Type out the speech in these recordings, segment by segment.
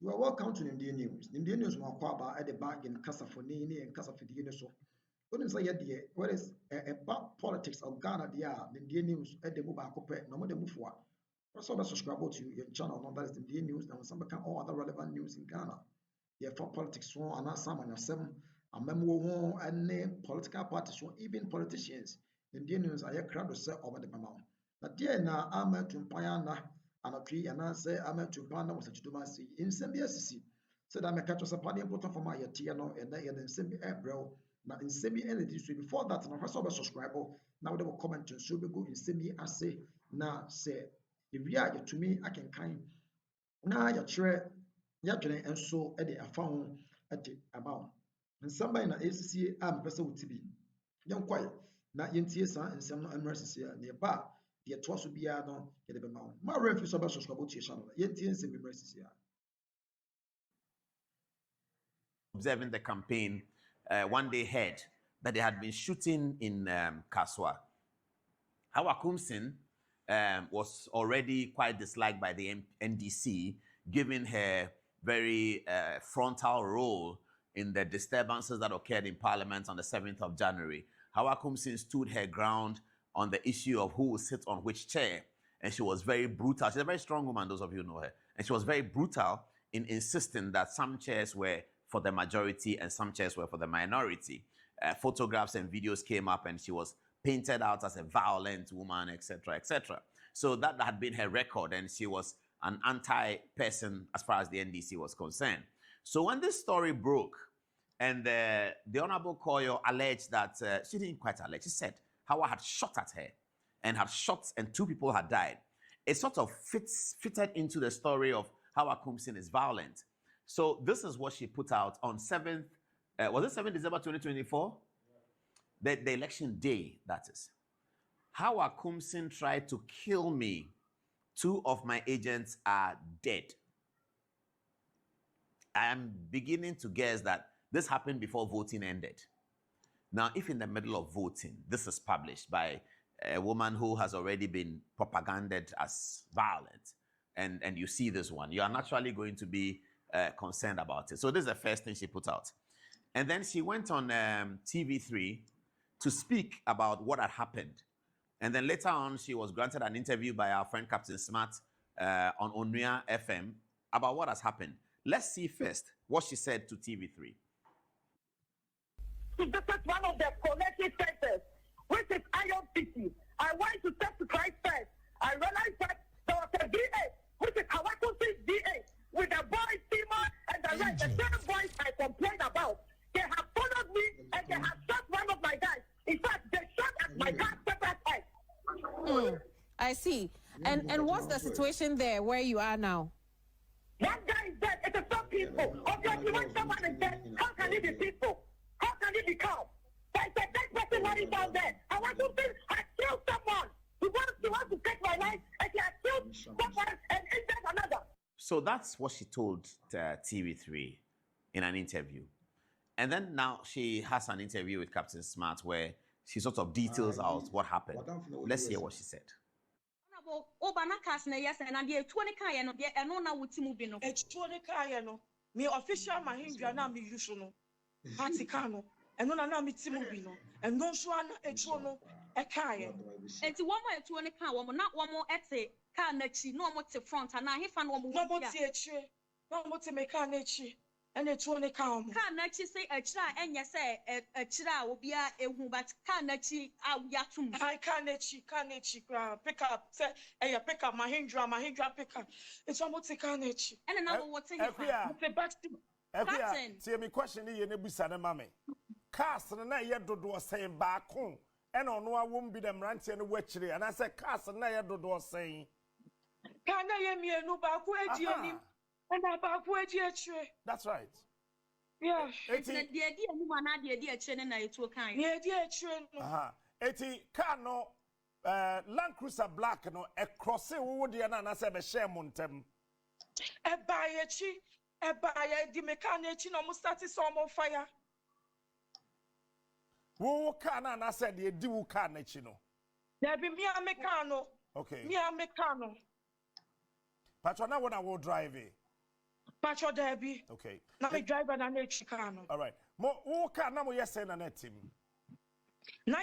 You are welcome to Nimdia News. Nimdia News will acquire at the back in Casafoni and Casafidi. So, when say what is about politics of Ghana, the Nimdia News at the Muba Cope, no more the Mufwa. Also, subscribe to your channel, no, that is Nimdia News, and some become all other relevant news in Ghana. Yeah, for politics, so and not some and seven, and memo and name political parties, so even politicians. Nimdia News are a crowd to say over the Mamma. But dear now, I'm to Payana. And a tree and I say I'm to Panda was a Chitumasi in Symbiasi. Said I'm a catch of a party important for my Tiano and they in semi April, not in semi energy. Before that, and I saw a subscriber. Now they will comment to so we go in semi. I say, now say, if you are to me, I can kind. Now you're sure you're and so at the found at the amount. And somebody in the ACC, I'm person with TB. Young quiet, not in TSA and some emergency nearby. The twas will be no get a mount. My refuge about subscribe to your channel. Yet, observing the campaign, one day heard that they had been shooting in Kaswa. Hawa Kumsin was already quite disliked by the NDC, given her very frontal role in the disturbances that occurred in Parliament on the 7th of January. Hawa Kumsin stood her ground on the issue of who will sit on which chair. And she was very brutal. She's a very strong woman, those of you who know her. And she was very brutal in insisting that some chairs were for the majority and some chairs were for the minority. Photographs and videos came up and she was painted out as a violent woman, etc., etc. So that had been her record, and she was an anti-person as far as the NDC was concerned. So when this story broke, and the Honorable Koryo alleged that, she didn't quite allege, she said Hawa had shot at her, and had shot, and 2 people had died. It sort of fitted into the story of Hawa Kumsin is violent. So this is what she put out on 7th, was it 7th December 2024? Yeah. The election day, that is. Hawa Kumsin tried to kill me. 2 of my agents are dead. I am beginning to guess that this happened before voting ended. Now, if in the middle of voting, this is published by a woman who has already been propaganded as violent, and you see this one, you are naturally going to be concerned about it. So this is the first thing she put out. And then she went on TV3 to speak about what had happened. And then later on, she was granted an interview by our friend Captain Smart on Onuya FM about what has happened. Let's see first what she said to TV3. This is one of the collective centers, which is Iron City. I went to step to Christ first. I realized that there was a DA, which is Awakusi's DA, with the boys, Tima, and the rest, the same boys I complained about. They have followed me and they have shot one of my guys. In fact, they shot at my guy's separate head. I see. And what's the situation there where you are now? One guy is dead. It's a some people. Obviously, when someone is dead, how can he be peaceful? How can he be calm? There's a dead person lying down there. I want to think I killed someone. He wants to take my life, and he has killed someone and injured another. So that's what she told TV3 in an interview. And then now she has an interview with Captain Smart where she sort of details out what happened. Let's hear what she said. Me official Mahindra na me yusuno. Patikano. And no na me timubino. And no swana echono ekaye. And to one more to one car, one not one more ete car nechi, no more to front, and I have one more. No more teacher. No more to make car nechi. And it's one account. Can nechi say a chra and yes, a chra will be a who, but can nechi out yatum. I can't pick up, say, a pick up Mahindra pick up. It's almost a carnage. And another what's in Captain. See me question you never said a mammy. Cast and I yet do saying back home. And on no won't be them ranting and wetchery. And I said, Cast and I yet do saying. Can I hear me a no back and I back that's right. Yeah. It's the idea you want the idea chain and I to a kind. The idea chain. Eti Kano Land Cruiser Black no a crossing wood and I said a share montem. A buyer, the mechanic almost started some on fire. Who can and I said the do can you know? There be me a mechano. Okay. Me a mechano. Patrona when I will drive it. Pacho Debbie. Okay. Now me driver na ne chikano. All right. Mo who can na mo yes na net team. Na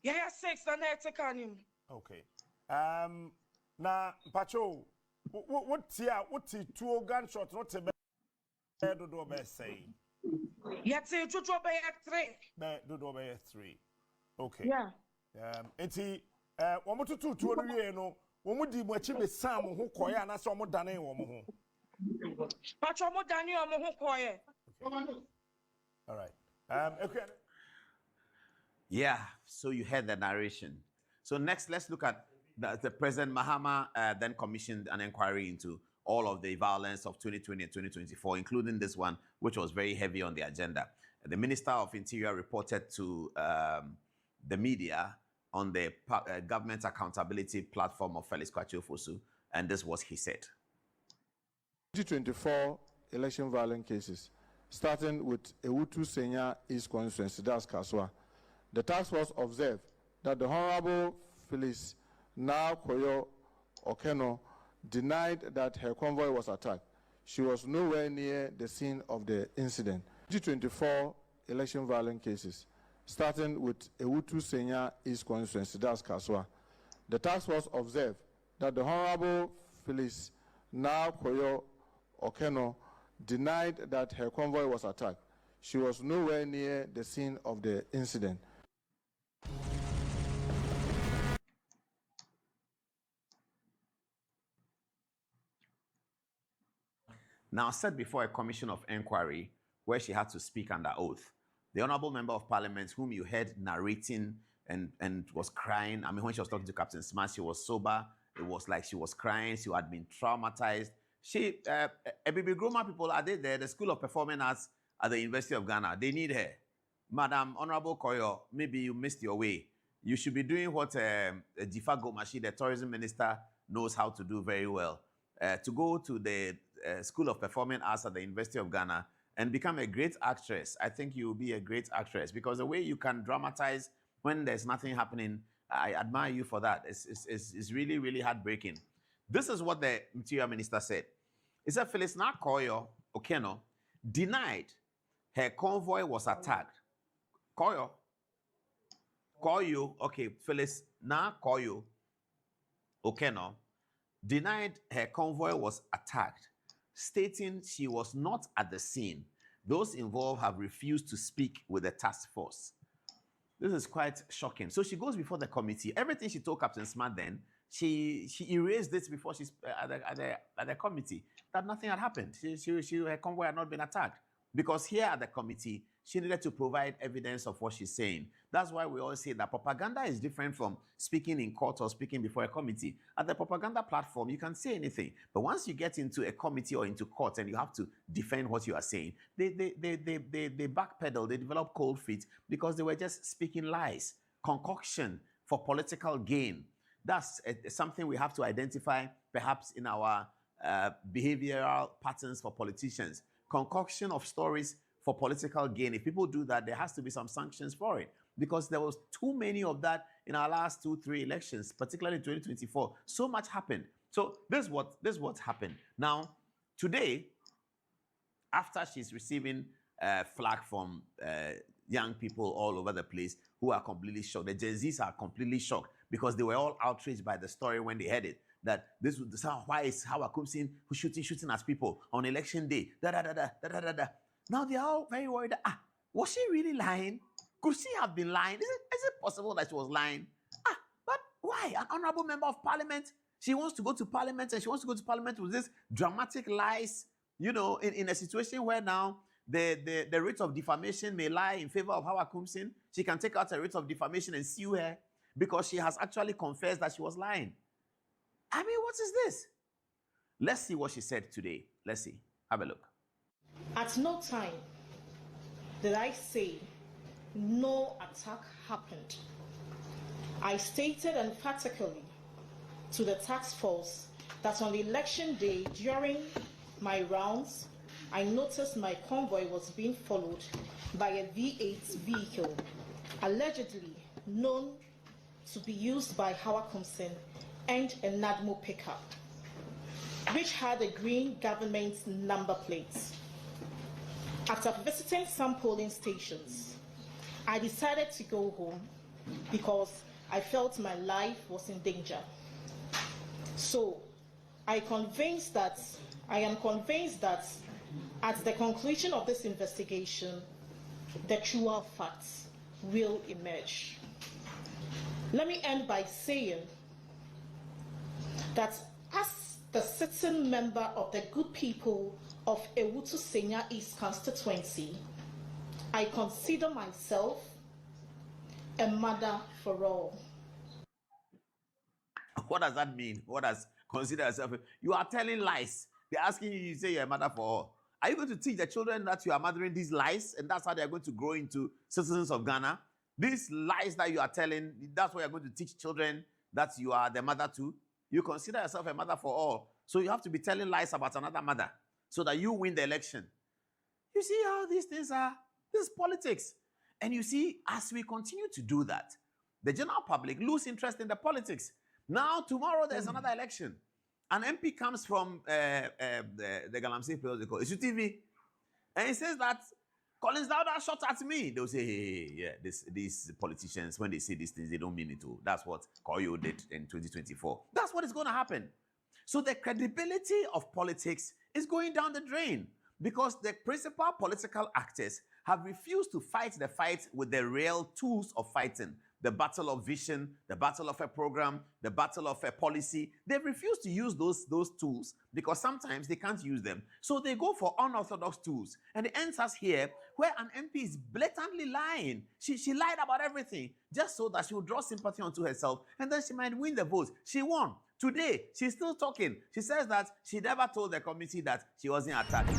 yeah 6 na ne chikano. Okay. Na Pacho, what two gunshot not to be do be say. Yet say to be 3. Do be 3. Okay. Yeah. Enti wo mo tutu no wie no, wo mo di mo achi be sam ho koye na so mo dane wo mo ho. Pacho mo dane wo mo ho koye. All right. Okay. Yeah, so you heard the narration. So next, let's look at the President Mahama then commissioned an inquiry into all of the violence of 2020 and 2024, including this one, which was very heavy on the agenda. The Minister of Interior reported to the media on the government accountability platform of Felix Kwame Fosu, and this was he said. 2024 election violence cases, starting with Ewutu Senya East Constituency, that's Kaswa. The task force observed that the Honorable Phyllis now Koryo Okeno denied that her convoy was attacked. She was nowhere near the scene of the incident. 2024 election violence cases, starting with Ewutu Senya East Constituency, that's Kaswa. The task force observed that the Honorable Phyllis now Koryo Okeno denied that her convoy was attacked. She was nowhere near the scene of the incident. Now, said before a commission of inquiry where she had to speak under oath, the Honorable Member of Parliament, whom you heard narrating and was crying, I mean, when she was talking to Captain Smart, she was sober. It was like she was crying. She had been traumatized. She, Ebibi Groma people, are they there? The School of Performing Arts at the University of Ghana. They need her. Madam Honorable Koryo, maybe you missed your way. You should be doing what Jifa Gomashi, the tourism minister, knows how to do very well. To go to the School of Performing Arts at the University of Ghana and become a great actress. I think you will be a great actress because the way you can dramatize when there's nothing happening, I admire you for that. It's really, really heartbreaking. This is what the Interior Minister said. He said, Phyllis Koryo Okeno denied her convoy was attacked. Koryo, okay, Phyllis Koryo Okeno denied her convoy was attacked, stating she was not at the scene. Those involved have refused to speak with the task force. This is quite shocking. So she goes before the committee. Everything she told Captain Smart then, she erased it before she's at the committee, that nothing had happened. Her convoy had not been attacked. Because here at the committee, she needed to provide evidence of what she's saying. That's why we always say that propaganda is different from speaking in court or speaking before a committee. At the propaganda platform, you can say anything. But once you get into a committee or into court and you have to defend what you are saying, they backpedal, they develop cold feet because they were just speaking lies, concoction for political gain. That's something we have to identify perhaps in our behavioral patterns for politicians. Concoction of stories for political gain. If people do that, there has to be some sanctions for it because there was too many of that in our last 2-3 elections, particularly 2024. So much happened. So this is what happened. Now, today, after she's receiving flack from young people all over the place who are completely shocked, the Gen Zs are completely shocked because they were all outraged by the story when they heard it. That why is Hawa Kumsin who's shooting at people on election day? Now they are all very worried. Was she really lying? Could she have been lying? Is it possible that she was lying? But why? An honorable member of parliament. She wants to go to parliament and she wants to go to parliament with this dramatic lies, you know, in a situation where now the writ of defamation may lie in favor of Hawa Kumsin. She can take out a writ of defamation and sue her because she has actually confessed that she was lying. I mean, what is this? Let's see what she said today. Let's see. Have a look. At no time did I say no attack happened. I stated emphatically to the task force that on election day during my rounds, I noticed my convoy was being followed by a V8 vehicle, allegedly known to be used by Hawa Kumsin and a Nadmo pickup. which had a green government number plate. After visiting some polling stations, I decided to go home because I felt my life was in danger. So I am convinced that at the conclusion of this investigation, the truer facts will emerge. Let me end by saying that as the sitting member of the good people of Ewutu Senya East constituency, I consider myself a mother for all. What does that mean? What does consider yourself? You are telling lies. They're asking you, you say you're a mother for all. Are you going to teach the children that you are mothering these lies and that's how they're going to grow into citizens of Ghana? These lies that you are telling, that's what you're going to teach children that you are the mother to? You consider yourself a mother for all. So you have to be telling lies about another mother so that you win the election. You see how these things are? This is politics. And you see, as we continue to do that, the general public lose interest in the politics. Now, tomorrow, there's another election. An MP comes from the Galamsey Place, they call it TV, and he says that Collins Dowda shot at me. They'll say, hey, yeah, these politicians, when they say these things, they don't mean it to. That's what Koryo did in 2024. That's what is going to happen. So the credibility of politics is going down the drain because the principal political actors have refused to fight the fight with the real tools of fighting. The battle of vision, the battle of a program, the battle of a policy. They've refused to use those tools because sometimes they can't use them. So they go for unorthodox tools. And it ends us here where an MP is blatantly lying. She lied about everything just so that she will draw sympathy onto herself and then she might win the votes. She won. Today, she's still talking. She says that she never told the committee that she wasn't attacked.